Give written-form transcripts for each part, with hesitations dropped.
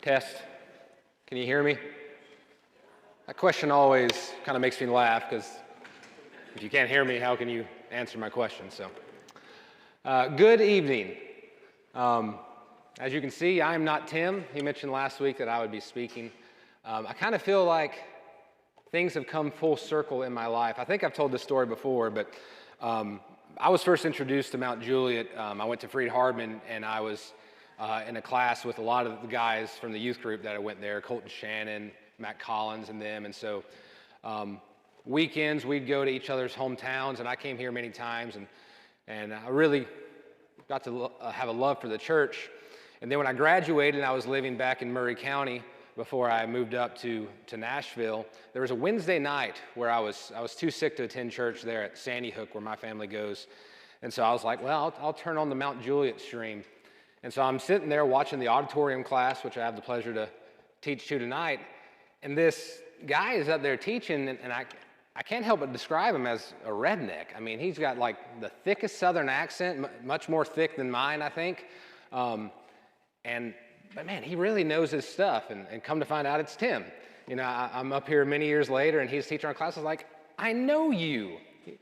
Test. Can you hear me? That question always kind of makes me laugh because if you can't hear me, how can you answer my question? Good evening. As you can see, I am not Tim. He mentioned last week that I would be speaking. I kind of feel like things have come full circle in my life. I think I've told this story before, but I was first introduced to Mount Juliet. I went to Freed-Hardeman, and I was in a class with a lot of the guys from the youth group that I went there, Colton Shannon, Matt Collins, and them. And so weekends, we'd go to each other's hometowns, and I came here many times, and I really got to have a love for the church. And then when I graduated, I was living back in Murray County before I moved up to Nashville. There was a Wednesday night where I was too sick to attend church there at Sandy Hook, where my family goes. And so I was like, well, I'll turn on the Mount Juliet stream. And so I'm sitting there watching the auditorium class, which I have the pleasure to teach to tonight. And this guy is up there teaching, and I can't help but describe him as a redneck. I mean, he's got like the thickest Southern accent, much more thick than mine, I think. But man, he really knows his stuff, and come to find out it's Tim. You know, I'm up here many years later, and he's teaching our class. I was like, I know you.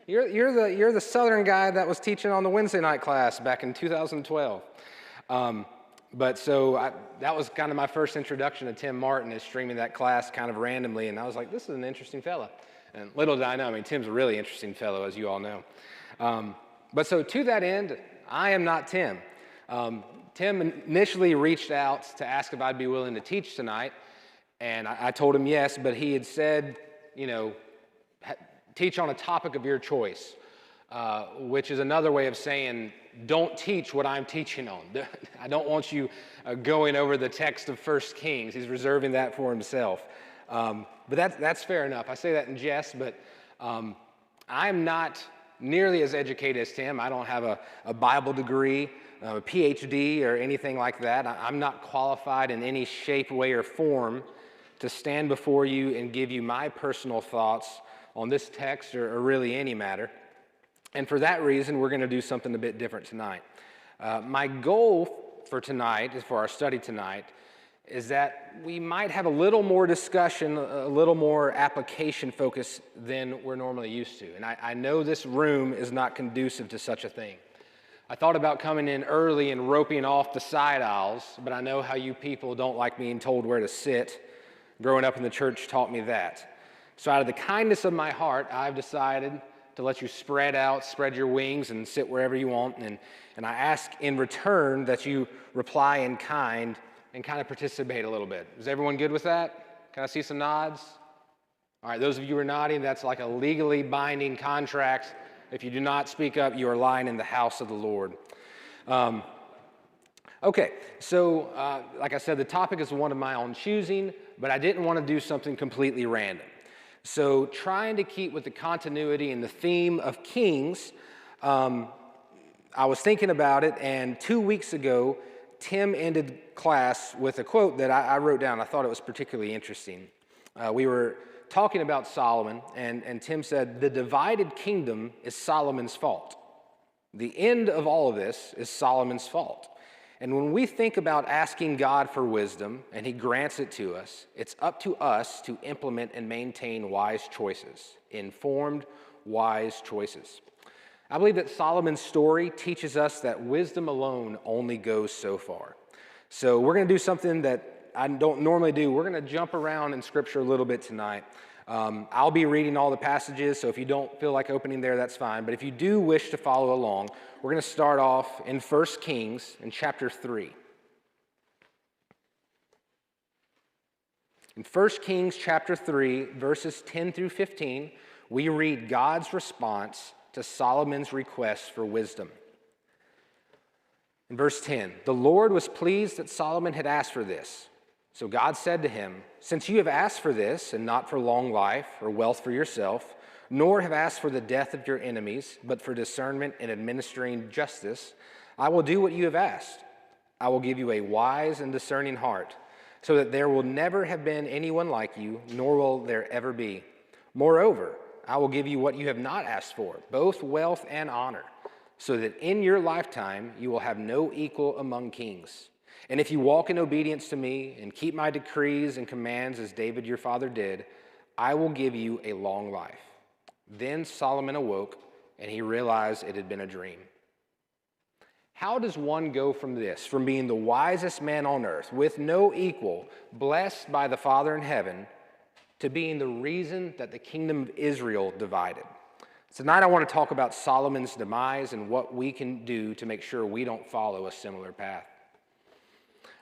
You're the Southern guy that was teaching on the Wednesday night class back in 2012. That was kind of my first introduction to Tim Martin, is streaming that class kind of randomly, and I was like, this is an interesting fellow. And little did I know, I mean, Tim's a really interesting fellow, as you all know. So to that end, I am not Tim. Tim initially reached out to ask if I'd be willing to teach tonight, and I told him yes, but he had said, you know, teach on a topic of your choice, which is another way of saying, don't teach what I'm teaching on. I don't want you going over the text of 1 Kings. He's reserving that for himself. But that's fair enough. I say that in jest, but I'm not nearly as educated as Tim. I don't have a Bible degree, a PhD, or anything like that. I'm not qualified in any shape, way, or form to stand before you and give you my personal thoughts on this text or really any matter. And for that reason, we're going to do something a bit different tonight. My goal for tonight, for our study tonight, is that we might have a little more discussion, a little more application focus than we're normally used to. And I know this room is not conducive to such a thing. I thought about coming in early and roping off the side aisles, but I know how you people don't like being told where to sit. Growing up in the church taught me that. So out of the kindness of my heart, I've decided to let you spread out, spread your wings, and sit wherever you want. And I ask in return that you reply in kind and kind of participate a little bit. Is everyone good with that? Can I see some nods? All right, those of you who are nodding, that's like a legally binding contract. If you do not speak up, you are lying in the house of the Lord. Okay, so like I said, the topic is one of my own choosing, but I didn't want to do something completely random. So trying to keep with the continuity and the theme of Kings, I was thinking about it, and 2 weeks ago, Tim ended class with a quote that I wrote down. I thought it was particularly interesting. We were talking about Solomon, and Tim said, the divided kingdom is Solomon's fault. The end of all of this is Solomon's fault. And when we think about asking God for wisdom, and he grants it to us, it's up to us to implement and maintain wise choices, informed, wise choices. I believe that Solomon's story teaches us that wisdom alone only goes so far. So we're going to do something that I don't normally do. We're going to jump around in Scripture a little bit tonight. I'll be reading all the passages, so if you don't feel like opening there, that's fine. But if you do wish to follow along, we're going to start off in 1 Kings in chapter 3. In 1 Kings chapter 3, verses 10 through 15, we read God's response to Solomon's request for wisdom. In verse 10, the Lord was pleased that Solomon had asked for this. So God said to him, since you have asked for this, and not for long life or wealth for yourself, nor have asked for the death of your enemies, but for discernment in administering justice, I will do what you have asked. I will give you a wise and discerning heart, so that there will never have been anyone like you, nor will there ever be. Moreover, I will give you what you have not asked for, both wealth and honor, so that in your lifetime you will have no equal among kings. And if you walk in obedience to me and keep my decrees and commands as David your father did, I will give you a long life." Then Solomon awoke, and he realized it had been a dream. How does one go from this, from being the wisest man on earth, with no equal, blessed by the Father in heaven, to being the reason that the kingdom of Israel divided? Tonight I want to talk about Solomon's demise and what we can do to make sure we don't follow a similar path.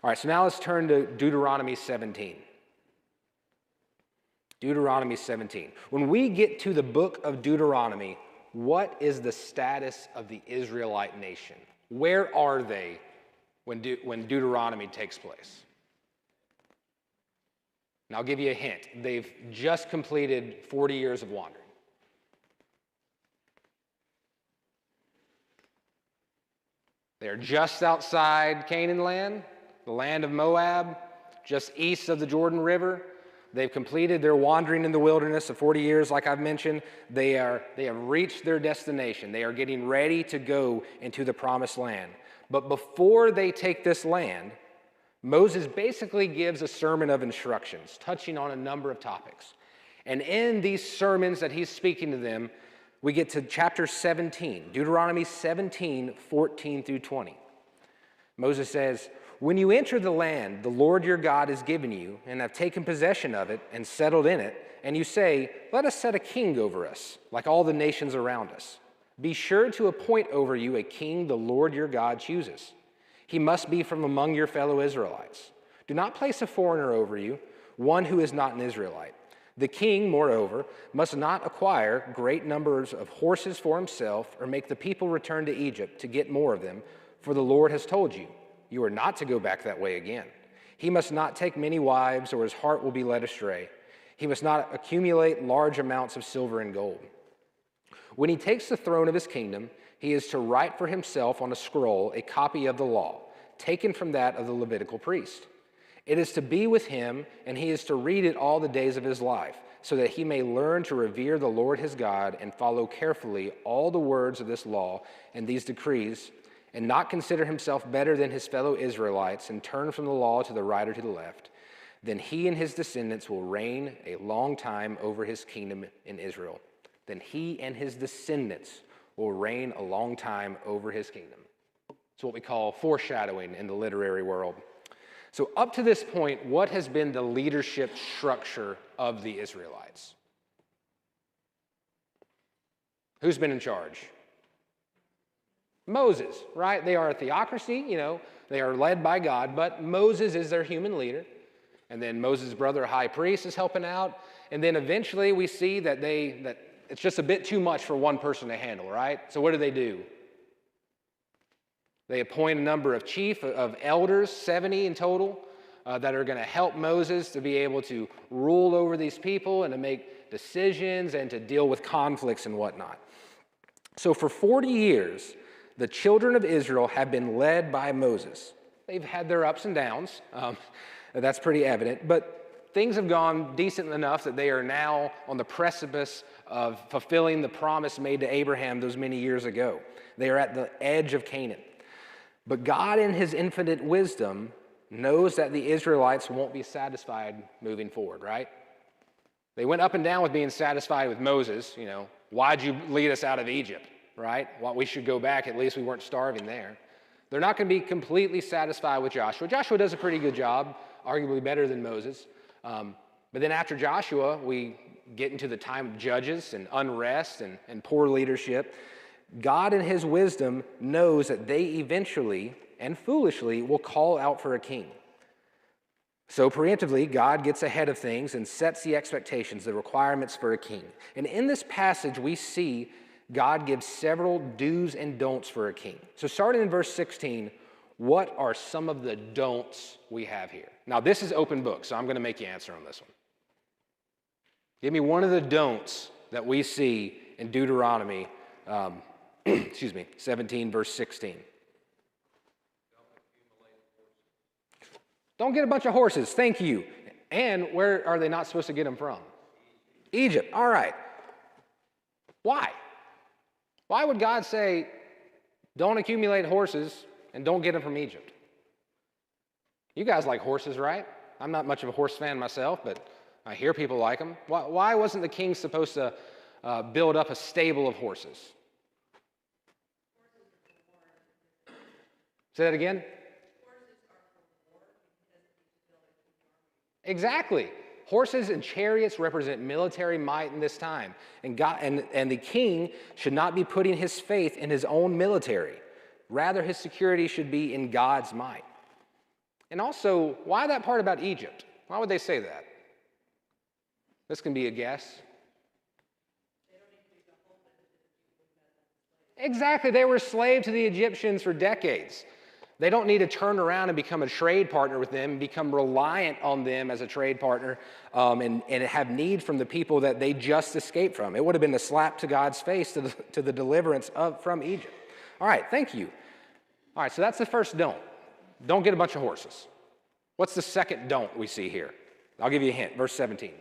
All right, so now let's turn to Deuteronomy 17. Deuteronomy 17. When we get to the book of Deuteronomy, what is the status of the Israelite nation? Where are they when Deuteronomy takes place? And I'll give you a hint. They've just completed 40 years of wandering. They're just outside Canaan land, the land of Moab, just east of the Jordan River. They've completed their wandering in the wilderness of 40 years, like I've mentioned. They have reached their destination. They are getting ready to go into the promised land. But before they take this land, Moses basically gives a sermon of instructions, touching on a number of topics. And in these sermons that he's speaking to them, we get to chapter 17, Deuteronomy 17, 14 through 20. Moses says, "When you enter the land the Lord your God has given you, and have taken possession of it and settled in it, and you say, 'Let us set a king over us, like all the nations around us,' be sure to appoint over you a king the Lord your God chooses. He must be from among your fellow Israelites. Do not place a foreigner over you, one who is not an Israelite. The king, moreover, must not acquire great numbers of horses for himself, or make the people return to Egypt to get more of them, for the Lord has told you, you are not to go back that way again. He must not take many wives, or his heart will be led astray. He must not accumulate large amounts of silver and gold. When he takes the throne of his kingdom, he is to write for himself on a scroll a copy of the law, taken from that of the Levitical priest. It is to be with him, and he is to read it all the days of his life, so that he may learn to revere the Lord his God and follow carefully all the words of this law and these decrees, and not consider himself better than his fellow Israelites and turn from the law to the right or to the left. Then he and his descendants will reign a long time over his kingdom in Israel. Then he and his descendants will reign a long time over his kingdom." It's what we call foreshadowing in the literary world. So up to this point, what has been the leadership structure of the Israelites? Who's been in charge? Moses, right? They are a theocracy, they are led by God, but Moses is their human leader. And then Moses' brother, high priest, is helping out. And then eventually we see that it's just a bit too much for one person to handle, right? So what do? They appoint a number of elders, 70 in total, that are going to help Moses to be able to rule over these people and to make decisions and to deal with conflicts and whatnot. So for 40 years, the children of Israel have been led by Moses. They've had their ups and downs. That's pretty evident. But things have gone decent enough that they are now on the precipice of fulfilling the promise made to Abraham those many years ago. They are at the edge of Canaan. But God, in his infinite wisdom, knows that the Israelites won't be satisfied moving forward, right? They went up and down with being satisfied with Moses. Why'd you lead us out of Egypt, right? Well, we should go back. At least we weren't starving there. They're not going to be completely satisfied with Joshua. Joshua does a pretty good job, arguably better than Moses. But then after Joshua, we get into the time of judges and unrest and poor leadership. God in his wisdom knows that they eventually and foolishly will call out for a king. So preemptively, God gets ahead of things and sets the expectations, the requirements for a king. And in this passage, we see God gives several do's and don'ts for a king. So starting in verse 16, what are some of the don'ts we have here? Now, this is open book, so I'm going to make you answer on this one. Give me one of the don'ts that we see in Deuteronomy 17, verse 16. Don't get a bunch of horses. Thank you. And where are they not supposed to get them from? Egypt. All right. Why? Why would God say, don't accumulate horses and don't get them from Egypt? You guys like horses, right? I'm not much of a horse fan myself, but I hear people like them. Why wasn't the king supposed to build up a stable of horses? Say that again? Exactly. Horses and chariots represent military might in this time. And, and the king should not be putting his faith in his own military. Rather, his security should be in God's might. And also, why that part about Egypt? Why would they say that? This can be a guess. Exactly. They were slaves to the Egyptians for decades. They don't need to turn around and become a trade partner with them, and become reliant on them as a trade partner, and have need from the people that they just escaped from. It would have been a slap to God's face to the deliverance from Egypt. All right, thank you. All right, so that's the first don't. Don't get a bunch of horses. What's the second don't we see here? I'll give you a hint. Verse 17.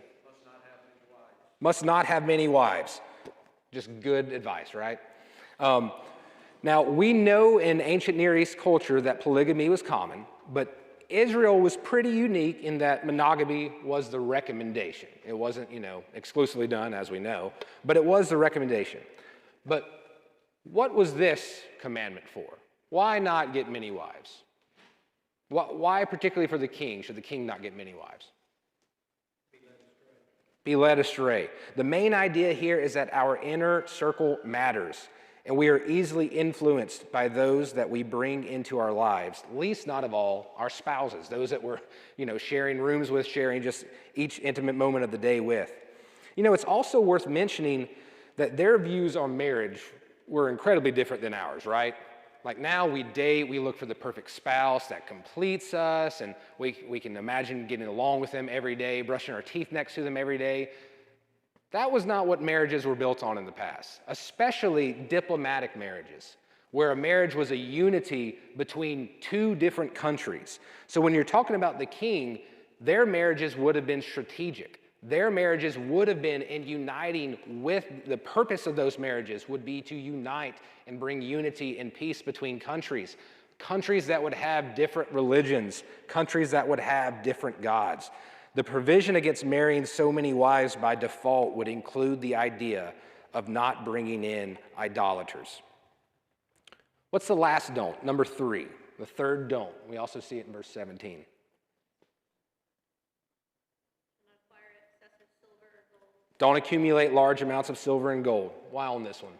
Must not have many wives. Just good advice, right? Now, we know in ancient Near East culture that polygamy was common, but Israel was pretty unique in that monogamy was the recommendation. It wasn't, exclusively done, as we know, but it was the recommendation. But what was this commandment for? Why not get many wives? Why, particularly for the king, should the king not get many wives? Be led astray. The main idea here is that our inner circle matters, and we are easily influenced by those that we bring into our lives, least not of all our spouses, those that we're, sharing rooms with, sharing just each intimate moment of the day with. It's also worth mentioning that their views on marriage were incredibly different than ours, right? Like now we date, we look for the perfect spouse that completes us, and we can imagine getting along with them every day, brushing our teeth next to them every day. That was not what marriages were built on in the past, especially diplomatic marriages, where a marriage was a unity between two different countries. So when you're talking about the king, their marriages would have been strategic. Their marriages would have been in uniting with, the purpose of those marriages would be to unite and bring unity and peace between countries. Countries that would have different religions, countries that would have different gods. The provision against marrying so many wives by default would include the idea of not bringing in idolaters. What's the last don't? Number 3, the third don't. We also see it in verse 17. Don't accumulate large amounts of silver and gold. Why on this one?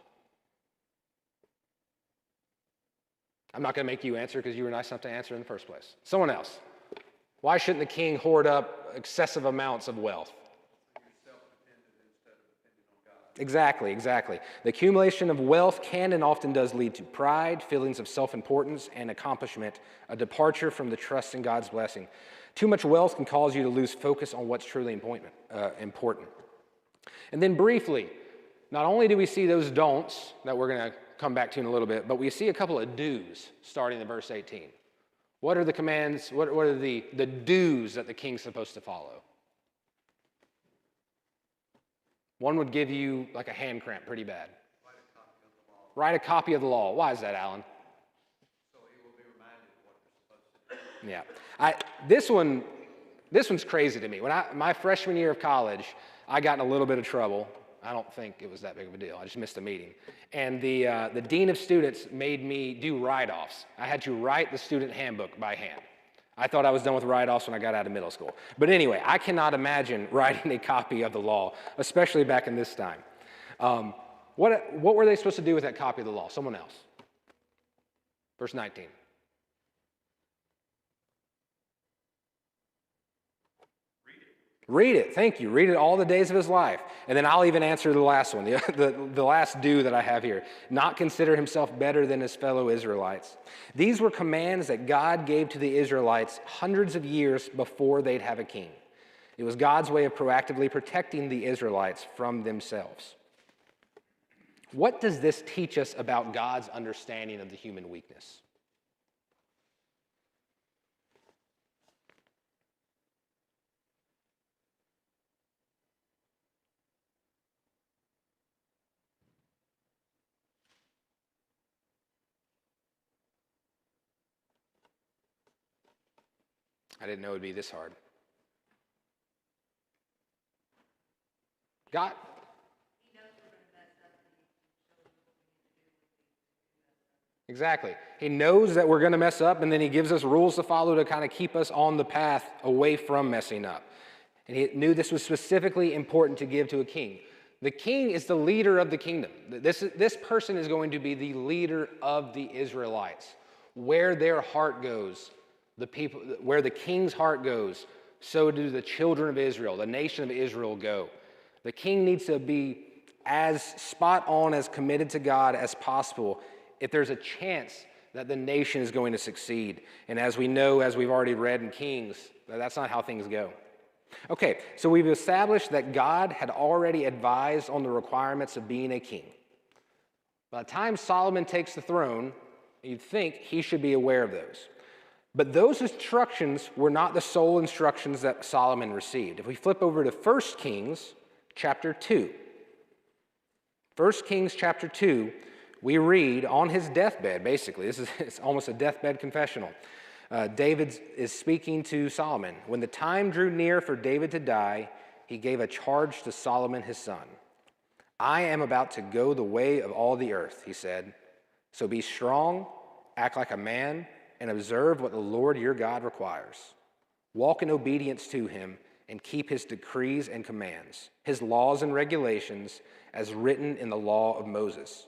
I'm not going to make you answer because you were nice enough to answer in the first place. Someone else. Why shouldn't the king hoard up excessive amounts of wealth? Exactly. The accumulation of wealth can and often does lead to pride, feelings of self-importance, and accomplishment, a departure from the trust in God's blessing. Too much wealth can cause you to lose focus on what's truly important. And then briefly, not only do we see those don'ts that we're going to come back to in a little bit, but we see a couple of do's starting in verse 18. What are the commands, what are the do's that the king's supposed to follow? One would give you like a hand cramp pretty bad. Write a copy of the law. Why is that, Alan? So he will be reminded of what you're supposed to do. Yeah. This one's crazy to me. When my freshman year of college, I got in a little bit of trouble. I don't think it was that big of a deal. I just missed a meeting. And the dean of students made me do write-offs. I had to write the student handbook by hand. I thought I was done with write-offs when I got out of middle school. But anyway, I cannot imagine writing a copy of the law, especially back in this time. What were they supposed to do with that copy of the law? Someone else. Verse 19. Read it, thank you. Read it all the days of his life. And then I'll even answer the last one, the last do that I have here. Not consider himself better than his fellow Israelites. These were commands that God gave to the Israelites hundreds of years before they'd have a king. It was God's way of proactively protecting the Israelites from themselves. What does this teach us about God's understanding of the human weakness? I didn't know it would be this hard. God. Exactly. He knows that we're going to mess up, and then he gives us rules to follow to kind of keep us on the path away from messing up. And he knew this was specifically important to give to a king. The king is the leader of the kingdom. This person is going to be the leader of the Israelites. Where their heart goes, where the king's heart goes, so do the children of Israel, the nation of Israel go. The king needs to be as spot on, as committed to God as possible if there's a chance that the nation is going to succeed. And as we know, as we've already read in Kings, that's not how things go. Okay, so we've established that God had already advised on the requirements of being a king. By the time Solomon takes the throne, you'd think he should be aware of those. But those instructions were not the sole instructions that Solomon received. If we flip over to 1 Kings chapter 2. 1 Kings chapter 2, we read on his deathbed, basically. It's almost a deathbed confessional. David is speaking to Solomon. When the time drew near for David to die, he gave a charge to Solomon his son. I am about to go the way of all the earth, he said. So be strong, act like a man, and observe what the Lord your God requires. Walk in obedience to him and keep his decrees and commands, his laws and regulations as written in the law of Moses.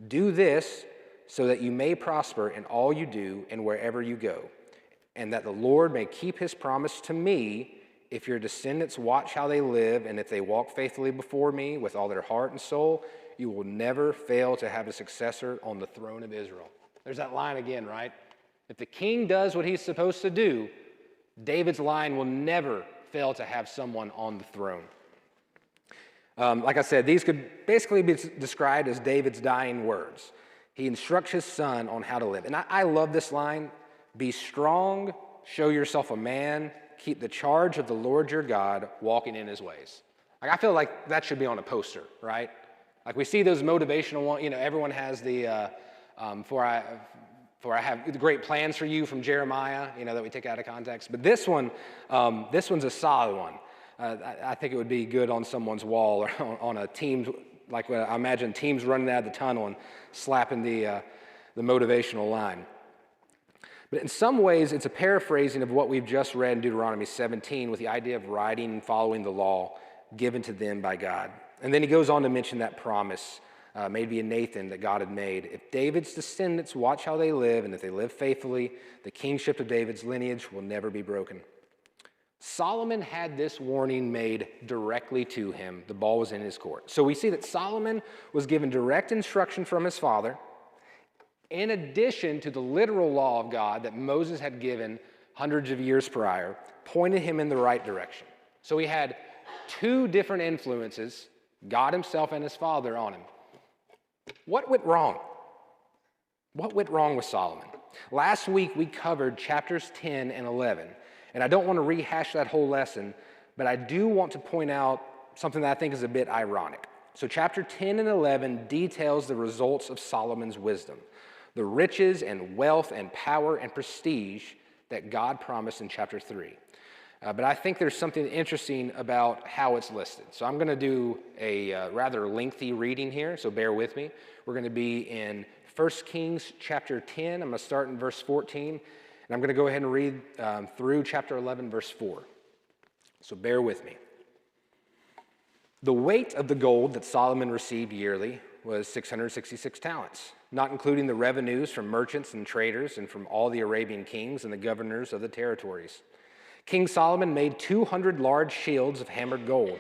Do this so that you may prosper in all you do and wherever you go, and that the Lord may keep his promise to me if your descendants watch how they live and if they walk faithfully before me with all their heart and soul, you will never fail to have a successor on the throne of Israel. There's that line again, right? If the king does what he's supposed to do, David's line will never fail to have someone on the throne. Like I said, these could basically be described as David's dying words. He instructs his son on how to live. And I love this line, be strong, show yourself a man, keep the charge of the Lord your God, walking in his ways. Like, I feel like that should be on a poster, right? Like we see those motivational ones, everyone has the, for I have great plans for you from Jeremiah, that we take out of context. But this one's a solid one. I think it would be good on someone's wall or on a team, like I imagine teams running out of the tunnel and slapping the motivational line. But in some ways, it's a paraphrasing of what we've just read in Deuteronomy 17 with the idea of writing and following the law given to them by God. And then he goes on to mention that promise made via Nathan that God had made. If David's descendants watch how they live, and if they live faithfully, the kingship of David's lineage will never be broken. Solomon had this warning made directly to him. The ball was in his court. So we see that Solomon was given direct instruction from his father, in addition to the literal law of God that Moses had given hundreds of years prior, pointed him in the right direction. So he had two different influences, God himself and his father, on him. What went wrong? What went wrong with Solomon? Last week we covered chapters 10 and 11. And I don't want to rehash that whole lesson, but I do want to point out something that I think is a bit ironic. So chapter 10 and 11 details the results of Solomon's wisdom, the riches and wealth and power and prestige that God promised in chapter 3. But I think there's something interesting about how it's listed. So I'm going to do a rather lengthy reading here, so bear with me. We're going to be in 1 Kings chapter 10. I'm going to start in verse 14. And I'm going to go ahead and read through chapter 11, verse 4. So bear with me. The weight of the gold that Solomon received yearly was 666 talents, not including the revenues from merchants and traders and from all the Arabian kings and the governors of the territories. King Solomon made 200 large shields of hammered gold.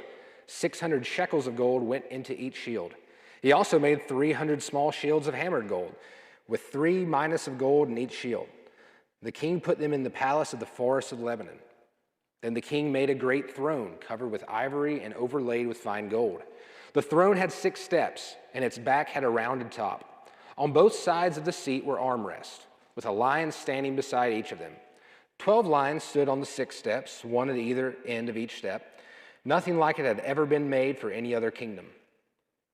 600 shekels of gold went into each shield. He also made 300 small shields of hammered gold, with 3 minas of gold in each shield. The king put them in the palace of the forest of Lebanon. Then the king made a great throne covered with ivory and overlaid with fine gold. The throne had 6 steps, and its back had a rounded top. On both sides of the seat were armrests, with a lion standing beside each of them. 12 lions stood on the 6 steps, one at either end of each step. Nothing like it had ever been made for any other kingdom.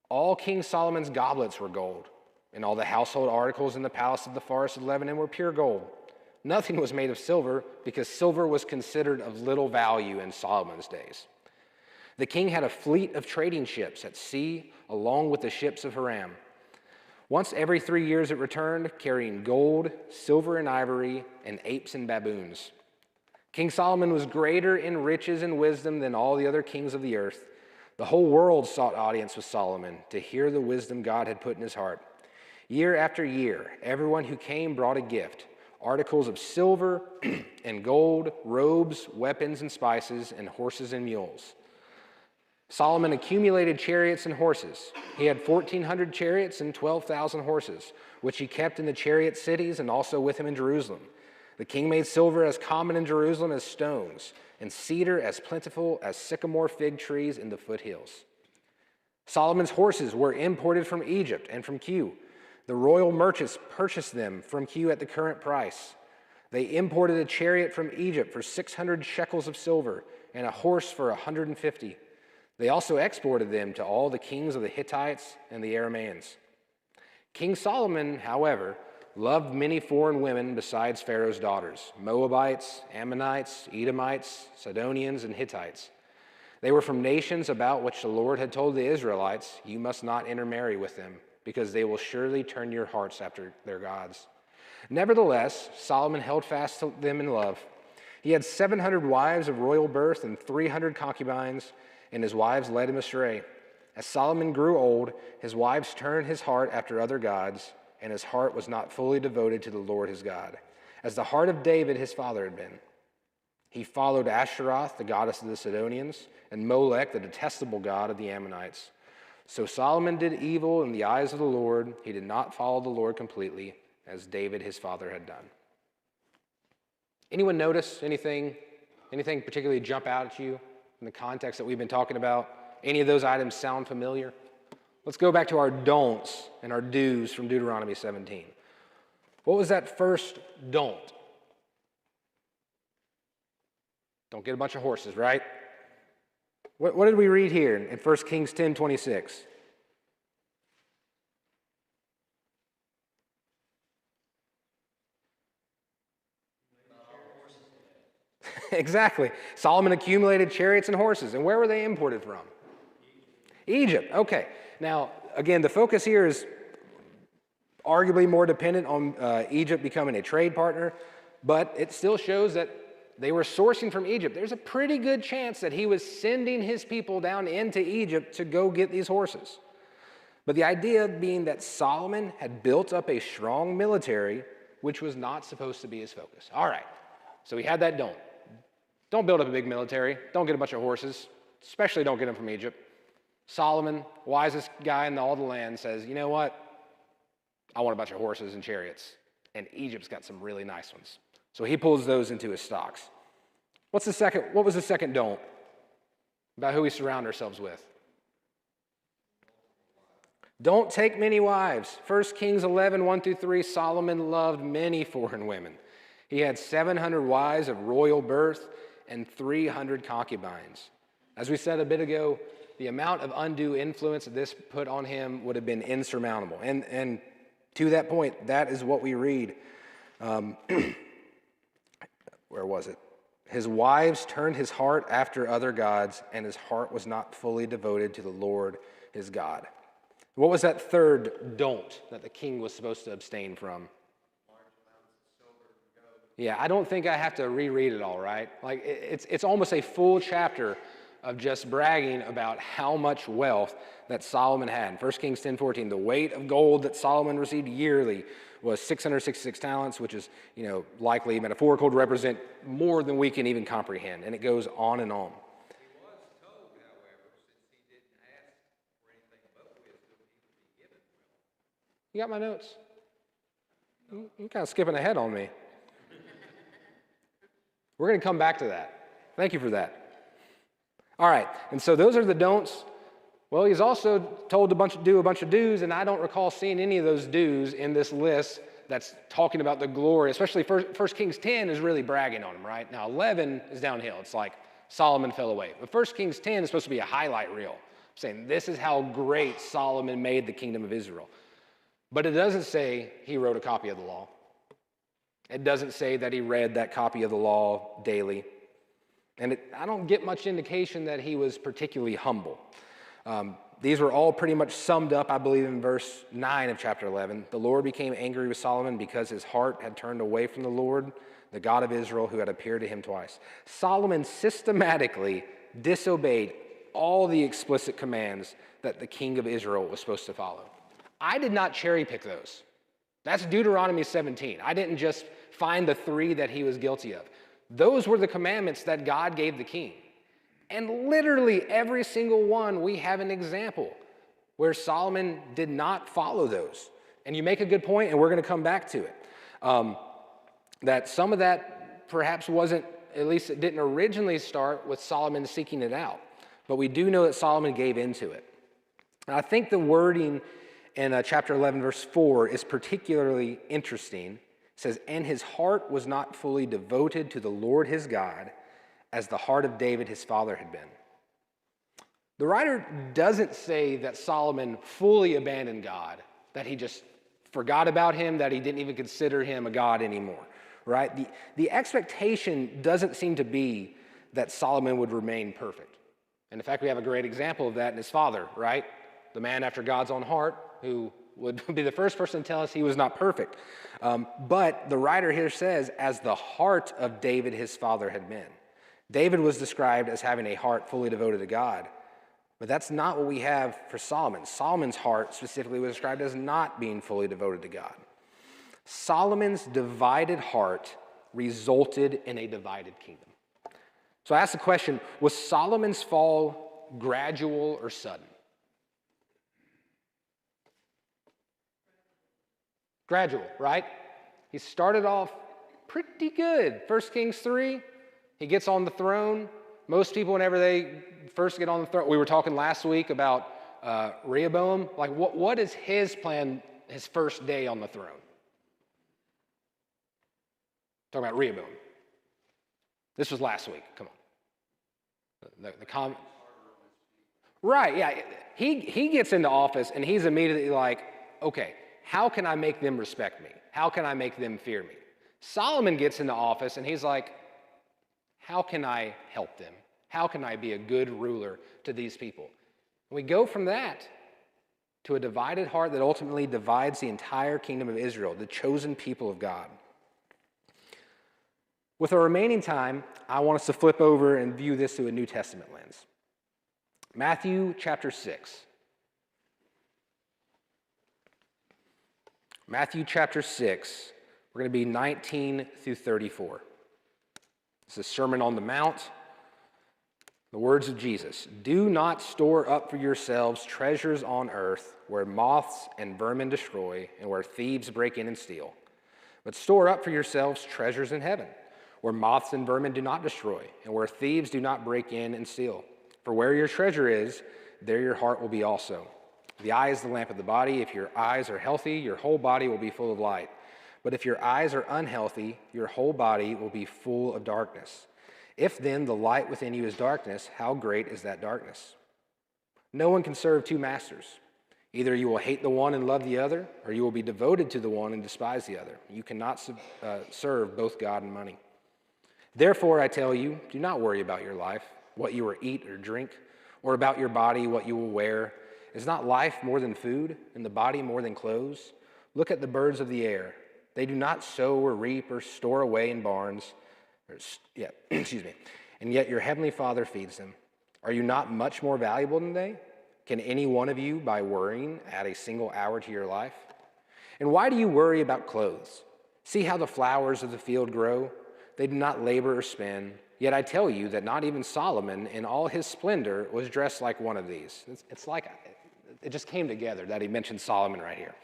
All King Solomon's goblets were gold, and all the household articles in the palace of the forest of Lebanon were pure gold. Nothing was made of silver because silver was considered of little value in Solomon's days. The king had a fleet of trading ships at sea along with the ships of Hiram. Once every 3 years it returned, carrying gold, silver and ivory, and apes and baboons. King Solomon was greater in riches and wisdom than all the other kings of the earth. The whole world sought audience with Solomon to hear the wisdom God had put in his heart. Year after year, everyone who came brought a gift, articles of silver and gold, robes, weapons and spices, and horses and mules. Solomon accumulated chariots and horses. He had 1,400 chariots and 12,000 horses, which he kept in the chariot cities and also with him in Jerusalem. The king made silver as common in Jerusalem as stones, and cedar as plentiful as sycamore fig trees in the foothills. Solomon's horses were imported from Egypt and from Kue. The royal merchants purchased them from Kue at the current price. They imported a chariot from Egypt for 600 shekels of silver and a horse for 150. They also exported them to all the kings of the Hittites and the Arameans. King Solomon, however, loved many foreign women besides Pharaoh's daughters, Moabites, Ammonites, Edomites, Sidonians, and Hittites. They were from nations about which the Lord had told the Israelites, "You must not intermarry with them, because they will surely turn your hearts after their gods." Nevertheless, Solomon held fast to them in love. He had 700 wives of royal birth and 300 concubines, and his wives led him astray. As Solomon grew old, his wives turned his heart after other gods, and his heart was not fully devoted to the Lord his God, as the heart of David his father had been. He followed Ashtaroth, the goddess of the Sidonians, and Molech, the detestable god of the Ammonites. So Solomon did evil in the eyes of the Lord. He did not follow the Lord completely, as David his father had done. Anyone notice anything particularly jump out at you in the context that we've been talking about? Any of those items sound familiar? Let's go back to our don'ts and our do's from Deuteronomy 17. What was that first don't? Don't get a bunch of horses, right? What did we read here in 1 Kings 10:26? Exactly. Solomon accumulated chariots and horses. And where were they imported from? Egypt. Okay. Now, again, the focus here is arguably more dependent on Egypt becoming a trade partner, but it still shows that they were sourcing from Egypt. There's a pretty good chance that he was sending his people down into Egypt to go get these horses. But the idea being that Solomon had built up a strong military, which was not supposed to be his focus. All right, so we had that don't. Don't build up a big military. Don't get a bunch of horses, especially don't get them from Egypt. Solomon, wisest guy in all the land, says, you know what? I want a bunch of horses and chariots, and Egypt's got some really nice ones. So he pulls those into his stocks. What was the second don't about who we surround ourselves with? Don't take many wives. 1 Kings 11, 1-3, Solomon loved many foreign women. He had 700 wives of royal birth and 300 concubines. As we said a bit ago, the amount of undue influence that this put on him would have been insurmountable. And to that point, that is what we read. Where was it? His wives turned his heart after other gods, and his heart was not fully devoted to the Lord his God. What was that third don't that the king was supposed to abstain from? Yeah, I don't think I have to reread it all, right? Like, it's almost a full chapter of just bragging about how much wealth that Solomon had. 1 Kings 10:14, the weight of gold that Solomon received yearly was 666 talents, which is, likely metaphorical to represent more than we can even comprehend. And it goes on and on. He was told, however, since he didn't ask for anything but wisdom, he would be given wealth. You got my notes? You're kind of skipping ahead on me. We're going to come back to that. Thank you for that. All right, and so those are the don'ts. Well, he's also told to do a bunch of do's, and I don't recall seeing any of those do's in this list that's talking about the glory, especially 1 Kings 10 is really bragging on him, right? Now, 11 is downhill. It's like Solomon fell away. But 1 Kings 10 is supposed to be a highlight reel, saying this is how great Solomon made the kingdom of Israel. But it doesn't say he wrote a copy of the law. It doesn't say that he read that copy of the law daily. And I don't get much indication that he was particularly humble. These were all pretty much summed up, I believe, in verse 9 of chapter 11. The Lord became angry with Solomon because his heart had turned away from the Lord, the God of Israel, who had appeared to him twice. Solomon systematically disobeyed all the explicit commands that the king of Israel was supposed to follow. I did not cherry pick those. That's Deuteronomy 17. I didn't just find the 3 that he was guilty of. Those were the commandments that God gave the king. And literally every single one, we have an example where Solomon did not follow those. And you make a good point, and we're going to come back to it. That some of that perhaps wasn't, at least it didn't originally start with Solomon seeking it out. But we do know that Solomon gave into it. And I think the wording in chapter 11, verse 4 is particularly interesting. It says, "And his heart was not fully devoted to the Lord his God, as the heart of David his father had been." The writer doesn't say that Solomon fully abandoned God, that he just forgot about him, that he didn't even consider him a God anymore, right? The expectation doesn't seem to be that Solomon would remain perfect. And in fact, we have a great example of that in his father, right? The man after God's own heart, who would be the first person to tell us he was not perfect. But the writer here says, as the heart of David his father had been. David was described as having a heart fully devoted to God, but that's not what we have for Solomon. Solomon's heart specifically was described as not being fully devoted to God. Solomon's divided heart resulted in a divided kingdom. So I ask the question, was Solomon's fall gradual or sudden? Gradual, right? He started off pretty good. 1 Kings 3, he gets on the throne. Most people, whenever they first get on the throne, we were talking last week about Rehoboam. Like, what is his plan his first day on the throne? Talking about Rehoboam. This was last week. Come on. Right, yeah. He gets into office, and he's immediately like, okay, how can I make them respect me? How can I make them fear me? Solomon gets into office, and he's like, how can I help them? How can I be a good ruler to these people? And we go from that to a divided heart that ultimately divides the entire kingdom of Israel, the chosen people of God. With our remaining time, I want us to flip over and view this through a New Testament lens. Matthew chapter 6. Matthew chapter 6, we're going to be 19 through 34. It's the Sermon on the Mount. The words of Jesus: "Do not store up for yourselves treasures on earth, where moths and vermin destroy, and where thieves break in and steal. But store up for yourselves treasures in heaven, where moths and vermin do not destroy, and where thieves do not break in and steal. For where your treasure is, there your heart will be also. The eye is the lamp of the body. If your eyes are healthy, your whole body will be full of light. But if your eyes are unhealthy, your whole body will be full of darkness. If then the light within you is darkness, how great is that darkness? No one can serve 2 masters. Either you will hate the one and love the other, or you will be devoted to the one and despise the other. You cannot serve both God and money. Therefore, I tell you, do not worry about your life, what you will eat or drink, or about your body, what you will wear. Is not life more than food, and the body more than clothes? Look at the birds of the air. They do not sow or reap or store away in barns. And yet your heavenly Father feeds them. Are you not much more valuable than they? Can any one of you, by worrying, add a single hour to your life? And why do you worry about clothes? See how the flowers of the field grow? They do not labor or spin. Yet I tell you that not even Solomon in all his splendor was dressed like one of these. It's like it just came together that he mentioned Solomon right here.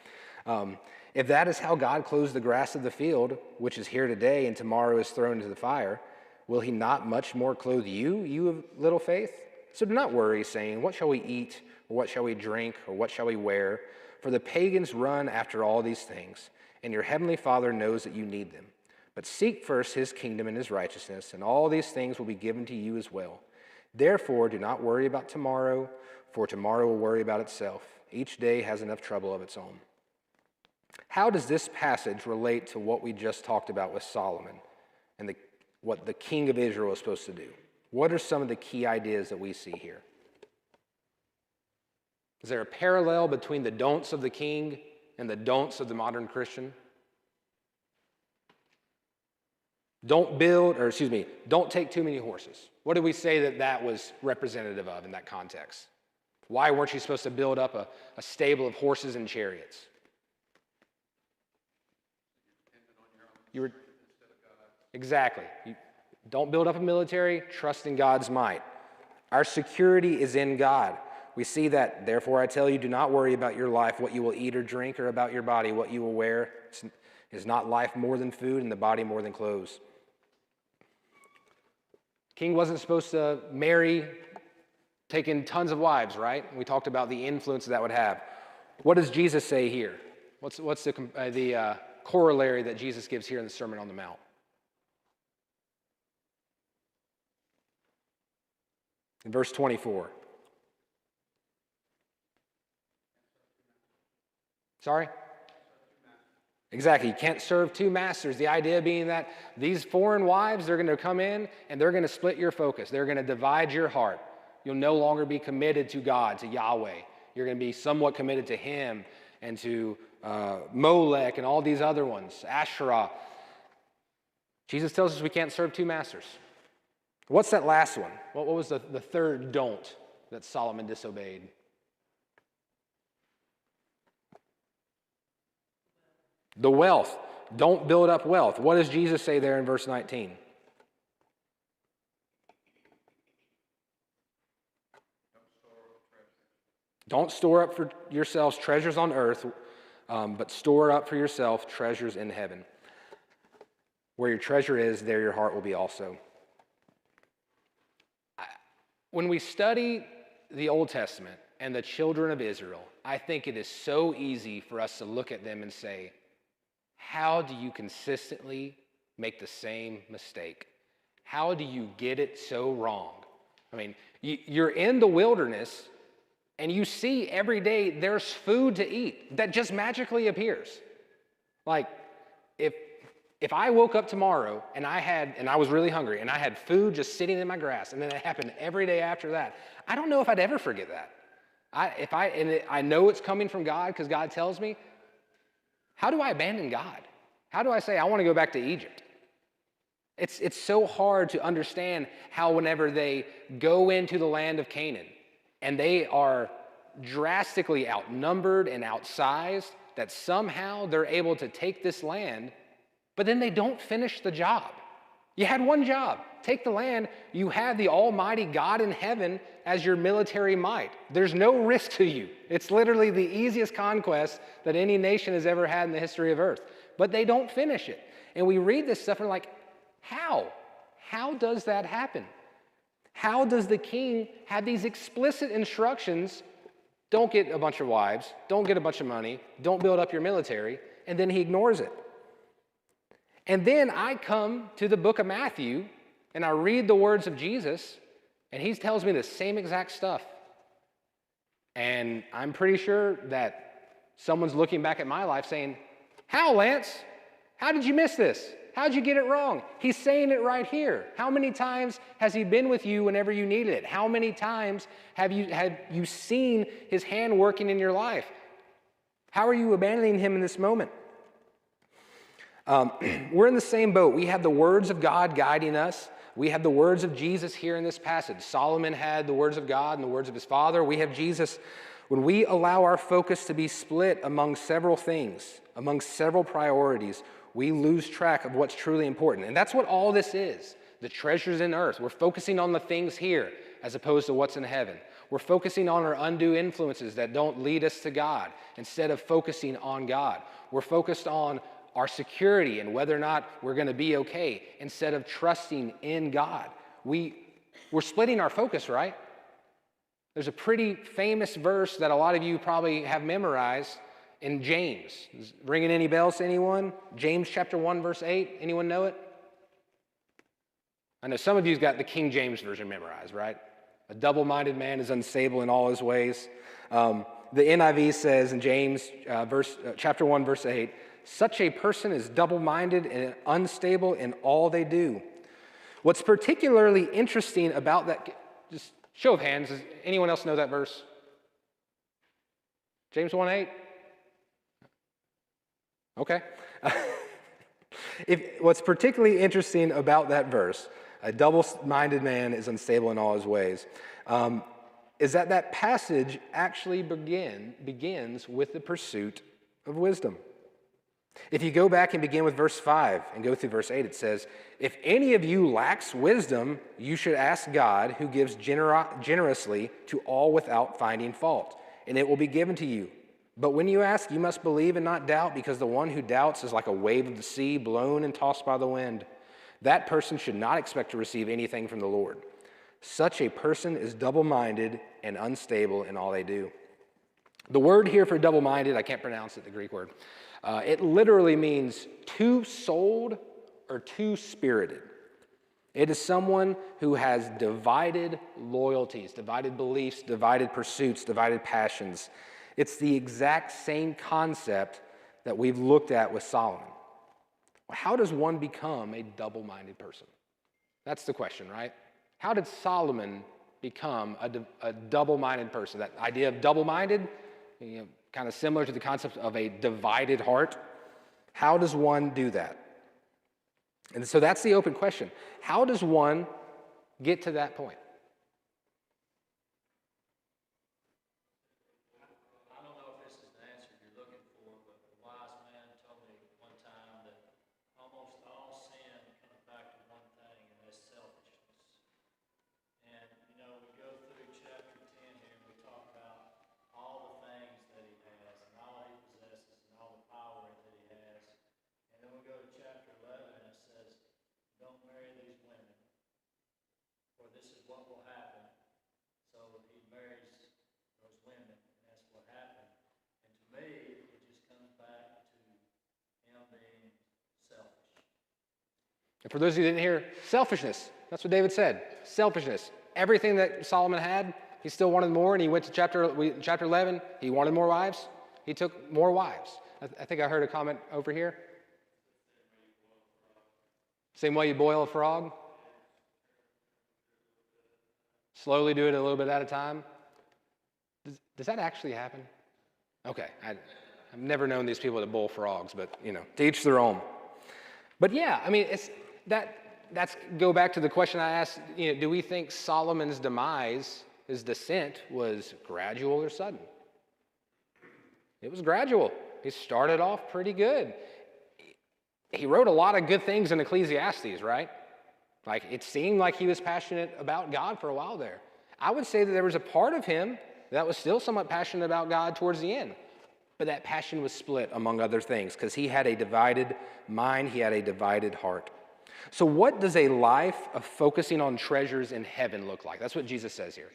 If that is how God clothes the grass of the field, which is here today and tomorrow is thrown into the fire, will he not much more clothe you, you of little faith? So do not worry, saying, what shall we eat, or what shall we drink, or what shall we wear? For the pagans run after all these things, and your heavenly Father knows that you need them. But seek first his kingdom and his righteousness, and all these things will be given to you as well. Therefore, do not worry about tomorrow, for tomorrow will worry about itself. Each day has enough trouble of its own. How does this passage relate to what we just talked about with Solomon and what the king of Israel is supposed to do? What are some of the key ideas that we see here? Is there a parallel between the don'ts of the king and the don'ts of the modern Christian? Don't take too many horses. What did we say that was representative of in that context? Why weren't you supposed to build up a stable of horses and chariots? You were exactly. Don't build up a military, trust in God's might. Our security is in God. We see that, therefore I tell you, do not worry about your life, what you will eat or drink, or about your body, what you will wear. Is not life more than food and the body more than clothes? King wasn't supposed to marry, taking tons of wives, right? We talked about the influence that would have. What does Jesus say here? What's the corollary that Jesus gives here in the Sermon on the Mount? In verse 24. Sorry? Exactly. You can't serve two masters. The idea being that these foreign wives, they're going to come in and they're going to split your focus. They're going to divide your heart. You'll no longer be committed to God, to Yahweh. You're going to be somewhat committed to Him and to Molech and all these other ones, Asherah. Jesus tells us we can't serve two masters. What's that last one? What was the third don't that Solomon disobeyed? The wealth. Don't build up wealth. What does Jesus say there in verse 19? Don't store up for yourselves treasures on earth, but store up for yourself treasures in heaven. Where your treasure is, there your heart will be also. When we study the Old Testament and the children of Israel, I think it is so easy for us to look at them and say, how do you consistently make the same mistake? How do you get it so wrong? I mean, you're in the wilderness and you see every day there's food to eat that just magically appears. Like, if I woke up tomorrow and I was really hungry and I had food just sitting in my grass, and then it happened every day after that, I don't know if I'd ever forget that. I know it's coming from God because God tells me. How do I abandon God? How do I say I want to go back to Egypt? It's so hard to understand how whenever they go into the land of Canaan and they are drastically outnumbered and outsized, that somehow they're able to take this land, but then they don't finish the job. You had one job, take the land. You have the almighty God in heaven as your military might. There's no risk to you. It's literally the easiest conquest that any nation has ever had in the history of earth. But they don't finish it. And we read this stuff and we're like, how? How does that happen? How does the king have these explicit instructions? Don't get a bunch of wives, don't get a bunch of money, don't build up your military, and then he ignores it. And then I come to the book of Matthew and I read the words of Jesus, and he tells me the same exact stuff. And I'm pretty sure that someone's looking back at my life saying, how, Lance? How did you miss this? How did you get it wrong? He's saying it right here. How many times has he been with you whenever you needed it? How many times have you seen his hand working in your life? How are you abandoning him in this moment? We're in the same boat. We have the words of God guiding us. We have the words of Jesus here in this passage. Solomon had the words of God and the words of his father. We have Jesus. When we allow our focus to be split among several things, among several priorities, we lose track of what's truly important. And that's what all this is, the treasures in earth. We're focusing on the things here as opposed to what's in heaven. We're focusing on our undue influences that don't lead us to God instead of focusing on God. We're focused on our security and whether or not we're going to be okay instead of trusting in God. We're splitting our focus, right? There's a pretty famous verse that a lot of you probably have memorized in James. Is it ringing any bells to anyone? James chapter 1, verse 8. Anyone know it? I know some of you've got the King James version memorized, right? A double-minded man is unstable in all his ways. The NIV says in James chapter 1, verse 8, such a person is double-minded and unstable in all they do. What's particularly interesting about that, just show of hands, does anyone else know that verse? James 1:8? Okay. What's particularly interesting about that verse, a double-minded man is unstable in all his ways, is that passage actually begins with the pursuit of wisdom. If you go back and begin with verse 5 and go through verse 8, it says, if any of you lacks wisdom, you should ask God, who gives generously to all without finding fault, and it will be given to you. But when you ask, you must believe and not doubt, because the one who doubts is like a wave of the sea, blown and tossed by the wind. That person should not expect to receive anything from the Lord. Such a person is double-minded and unstable in all they do. The word here for double-minded, I can't pronounce it, the Greek word. It literally means two-souled or two-spirited. It is someone who has divided loyalties, divided beliefs, divided pursuits, divided passions. It's the exact same concept that we've looked at with Solomon. How does one become a double-minded person? That's the question, right? How did Solomon become a double-minded person? That idea of double-minded, kind of similar to the concept of a divided heart. How does one do that? And so that's the open question. How does one get to that point? I don't know if this is the answer you're looking for, but a wise man told me one time that almost all sin comes back to one thing, and that's selfishness. And, we go through chapter 10 here, and we talk about all the things that he has, and all he possesses, and all the power that he has. And then we go to chapter 11, and it says, don't marry these women, for this is what will happen. So he marries those women, and that's what happened. And to me, it just comes back to him being selfish. And for those who didn't hear, selfishness. That's what David said. Selfishness. Everything that Solomon had, he still wanted more, and he went to chapter 11. He wanted more wives. He took more wives. I think I heard a comment over here. Same way you boil a frog. Slowly do it a little bit at a time. Does that actually happen? Okay, I've never known these people to boil frogs, but to each their own. But yeah, I mean, that's go back to the question I asked. Do we think Solomon's demise, his descent, was gradual or sudden? It was gradual. He started off pretty good. He wrote a lot of good things in Ecclesiastes, right? Like, it seemed like he was passionate about God for a while there. I would say that there was a part of him that was still somewhat passionate about God towards the end. But that passion was split, among other things, because he had a divided mind, he had a divided heart. So what does a life of focusing on treasures in heaven look like? That's what Jesus says here.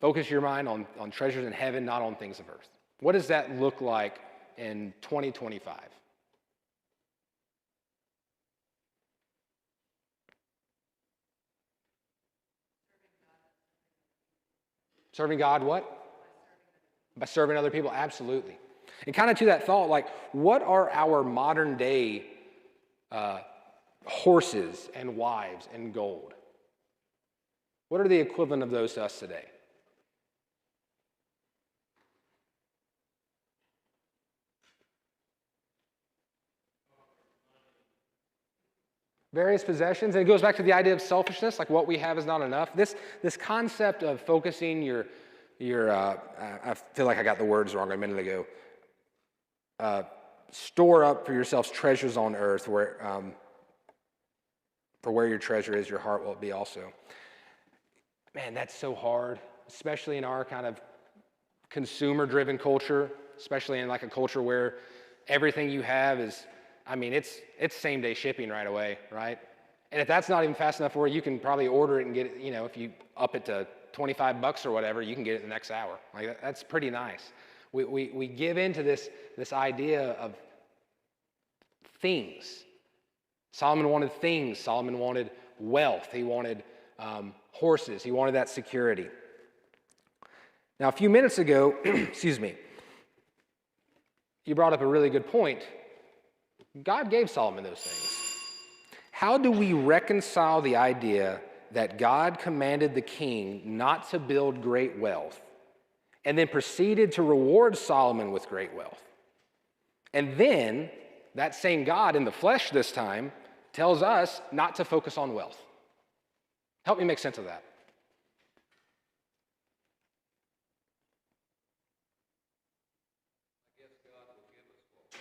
Focus your mind on treasures in heaven, not on things of earth. What does that look like in 2025? Serving God what? By serving other people, absolutely. And kind of to that thought, like, what are our modern day horses and wives and gold? What are the equivalent of those to us today? Various possessions, and it goes back to the idea of selfishness, like what we have is not enough. This concept of focusing your I feel like I got the words wrong a minute ago. Store up for yourselves treasures on earth, where for where your treasure is, your heart will be also. Man, that's so hard, especially in our kind of consumer-driven culture, especially in like a culture where everything you have is, I mean, it's same-day shipping right away, right? And if that's not even fast enough for you, you can probably order it and get it, if you up it to $25 or whatever, you can get it in the next hour. Like, that's pretty nice. We give into this idea of things. Solomon wanted things. Solomon wanted wealth. He wanted horses. He wanted that security. Now, a few minutes ago, excuse me, you brought up a really good point. God gave Solomon those things. How do we reconcile the idea that God commanded the king not to build great wealth and then proceeded to reward Solomon with great wealth? And then that same God in the flesh this time tells us not to focus on wealth. Help me make sense of that. I guess God will give us what we need.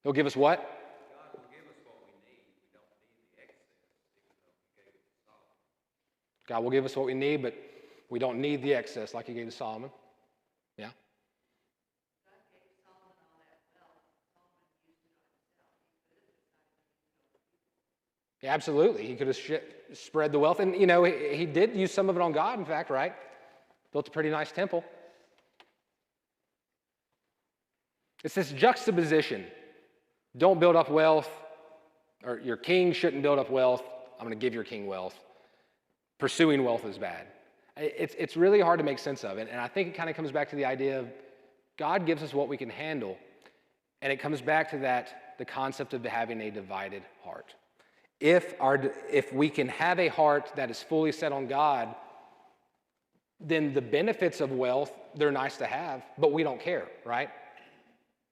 He'll give us what? God will give us what we need. We don't need the excess, even though He gave it to Solomon. God will give us what we need, but we don't need the excess like he gave to Solomon. Yeah? Yeah, absolutely. He could have spread the wealth. And, he did use some of it on God, in fact, right? Built a pretty nice temple. It's this juxtaposition. Don't build up wealth, or your king shouldn't build up wealth. I'm going to give your king wealth. Pursuing wealth is bad. It's really hard to make sense of it. And I think it kind of comes back to the idea of God gives us what we can handle. And it comes back to the concept of having a divided heart. If we can have a heart that is fully set on God, then the benefits of wealth, they're nice to have, but we don't care, right?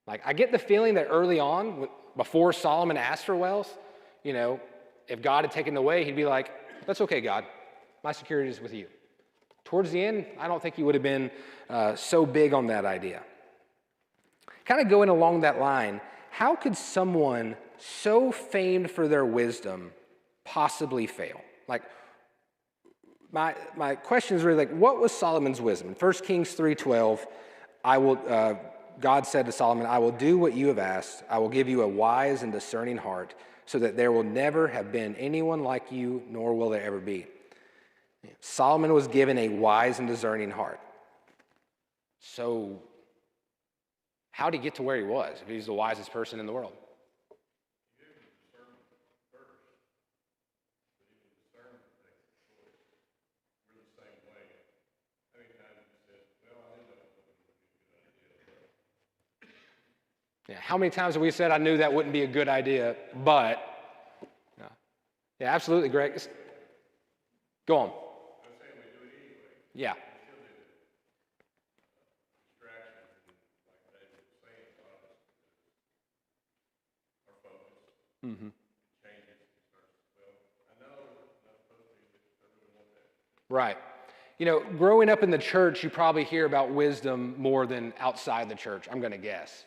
Like, I get the feeling that early on, before Solomon asked for wealth, if God had taken it away, he'd be like, that's okay, God. My security is with you. Towards the end, I don't think he would have been so big on that idea. Kind of going along that line, how could someone so famed for their wisdom possibly fail? Like, my question is really like, what was Solomon's wisdom? In 1 Kings 3:12, God said to Solomon, I will do what you have asked. I will give you a wise and discerning heart, so that there will never have been anyone like you, nor will there ever be. Solomon was given a wise and discerning heart. So, how did he get to where he was if he's the wisest person in the world? Yeah, how many times have we said, I knew that wouldn't be a good idea, but... Yeah, absolutely, Greg. Go on. I'm saying we do it anyway. Yeah. Distractions, and like David was saying, a lot of us, our focus changes. It starts, well, I know it's not supposed to be, but I really want that. Right. Growing up in the church, you probably hear about wisdom more than outside the church, I'm going to guess.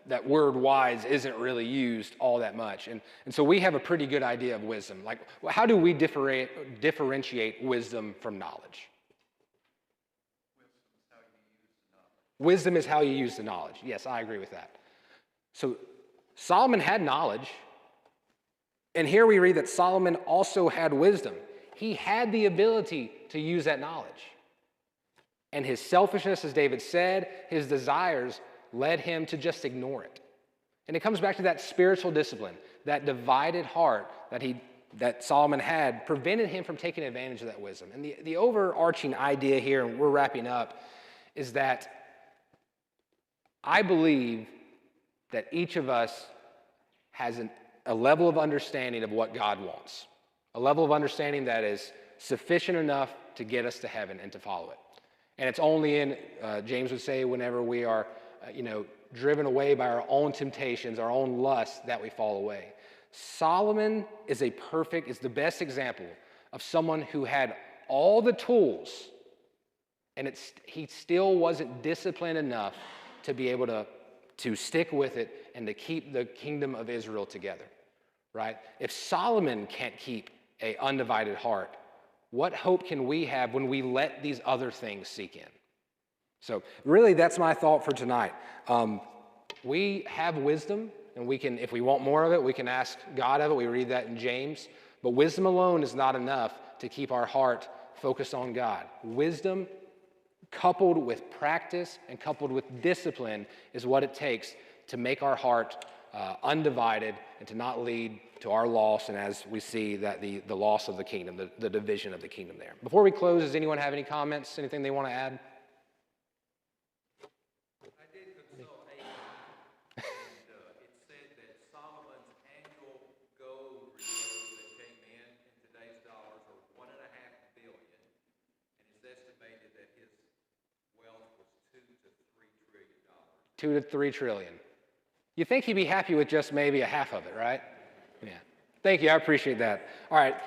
That word wise isn't really used all that much. And so we have a pretty good idea of wisdom. Like, how do we differentiate wisdom from knowledge? Wisdom is how you use the knowledge. Yes, I agree with that. So Solomon had knowledge. And here we read that Solomon also had wisdom. He had the ability to use that knowledge. And his selfishness, as David said, his desires led him to just ignore it. And it comes back to that spiritual discipline, that divided heart that Solomon had prevented him from taking advantage of that wisdom. And the overarching idea here, and we're wrapping up, is that I believe that each of us has a level of understanding of what God wants, a level of understanding that is sufficient enough to get us to heaven and to follow it. And it's only in, James would say, whenever we are driven away by our own temptations, our own lusts, that we fall away. Solomon is the best example of someone who had all the tools, and he still wasn't disciplined enough to be able to stick with it and to keep the kingdom of Israel together, right? If Solomon can't keep an undivided heart, what hope can we have when we let these other things seek in? So really, that's my thought for tonight. We have wisdom, and we can, if we want more of it, we can ask God of it. We read that in James. But wisdom alone is not enough to keep our heart focused on God. Wisdom coupled with practice and coupled with discipline is what it takes to make our heart undivided and to not lead to our loss and as we see that the loss of the kingdom, the division of the kingdom there. Before we close, does anyone have any comments, anything they want to add? I did consult Abel, and it said that Solomon's annual gold reserves that came in today's dollars are $1.5 billion, and it's estimated that his wealth was $2 to $3 trillion. 2 to 3 trillion. You think he'd be happy with just maybe a half of it, right? Yeah. Thank you. I appreciate that. All right. Thank